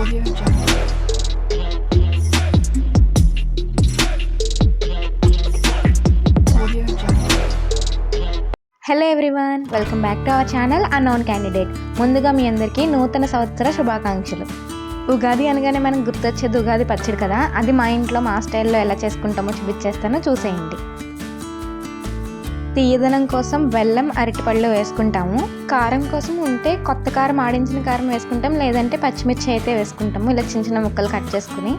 Audio Jungle. Audio Jungle. Hello everyone, welcome back to our channel unknown candidate. ముందుగా మీ అందరికీ నూతన సంవత్సర శుభాకాంక్షలు. ఉగాది అనగానే మనకు గుర్తొచ్చేది ఉగాది పచ్చడి కదా. అది మా ఇంట్లో మా స్టైల్లో ఎలా చేసుకుంటామో చూపించేస్తానో చూసేయండి. తీయదనం కోసం బెల్లం, అరటిపళ్ళు వేసుకుంటాము. కారం కోసం ఉంటే కొత్త కారం, ఆడించిన కారం వేసుకుంటాం, లేదంటే పచ్చిమిర్చి అయితే వేసుకుంటాము. ఇలా చిన్న చిన్న ముక్కలు కట్ చేసుకుని.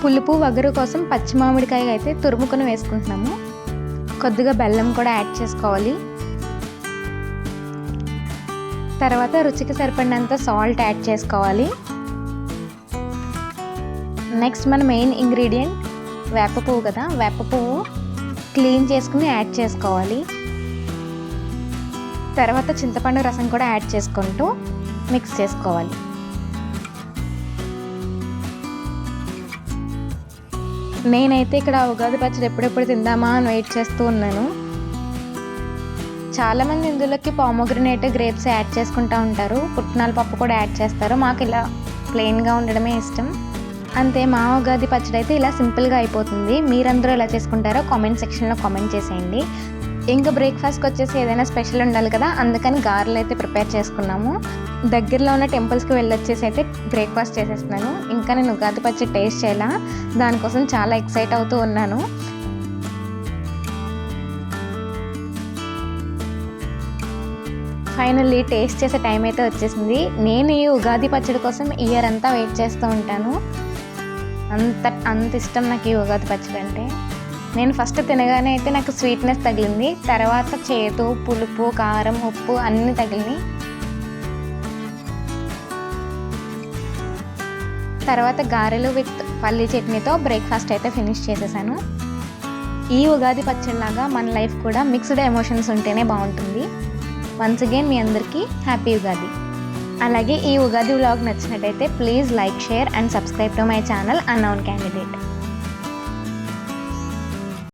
పులుపు వగరు కోసం పచ్చి మామిడికాయ అయితే తురుముకొని వేసుకుంటున్నాము. కొద్దిగా బెల్లం కూడా యాడ్ చేసుకోవాలి. తర్వాత రుచికి సరిపడినంత సాల్ట్ యాడ్ చేసుకోవాలి. నెక్స్ట్ మన మెయిన్ ఇంగ్రీడియంట్ వేప పువ్వు కదా, వేప పువ్వు క్లీన్ చేసుకుని యాడ్ చేసుకోవాలి. తర్వాత చింతపండు రసం కూడా యాడ్ చేసుకుంటూ మిక్స్ చేసుకోవాలి. నేనైతే ఇక్కడ ఉగాది పచ్చడి ఎప్పుడెప్పుడు తిందామా అని వెయిట్ చేస్తూ ఉన్నాను. చాలామంది ఇందులోకి పామోగ్రనేట్, గ్రేప్స్ యాడ్ చేసుకుంటూ ఉంటారు. పుట్నాల పప్పు కూడా యాడ్ చేస్తారు. మాకు ఇలా ప్లెయిన్గా ఉండడమే ఇష్టం. అంతే, మా ఉగాది పచ్చడి అయితే ఇలా సింపుల్గా అయిపోతుంది. మీరందరూ ఎలా చేసుకుంటారో కామెంట్ సెక్షన్లో కామెంట్ చేసేయండి. ఇంకా బ్రేక్ఫాస్ట్కి వచ్చేసి ఏదైనా స్పెషల్ ఉండాలి కదా, అందుకని గారెలు అయితే ప్రిపేర్ చేసుకున్నాము. దగ్గరలో ఉన్న టెంపుల్స్కి వెళ్ళొచ్చేసి అయితే బ్రేక్ఫాస్ట్ చేసేస్తున్నాను. ఇంకా నేను ఉగాది పచ్చడి టేస్ట్ చేయాలా, దానికోసం చాలా ఎక్సైట్ అవుతూ ఉన్నాను. ఫైనల్లీ టేస్ట్ చేసే టైం అయితే వచ్చేసింది. నేను ఈ ఉగాది పచ్చడి కోసం ఇయర్ అంతా వెయిట్ చేస్తూ ఉంటాను. అంత ఇష్టం నాకు ఈ ఉగాది పచ్చడి అంటే. నేను ఫస్ట్ తినగానే అయితే నాకు స్వీట్నెస్ తగిలింది. తర్వాత చేదు, పులుపు, కారం, ఉప్పు అన్నీ తగిలినాయి. తర్వాత గారెలు విత్ పల్లీ చట్నీతో బ్రేక్ఫాస్ట్ అయితే ఫినిష్ చేసేసాను. ఈ ఉగాది పచ్చడిలాగా మన లైఫ్ కూడా మిక్స్డ్ ఎమోషన్స్ ఉంటేనే బాగుంటుంది. వన్స్ అగైన్ మీ అందరికీ హ్యాపీ ఉగాది. అలాగే ఈ ఉగాది వ్లాగ్ నచ్చినట్టయితే please like, share and subscribe to my channel unknown candidate.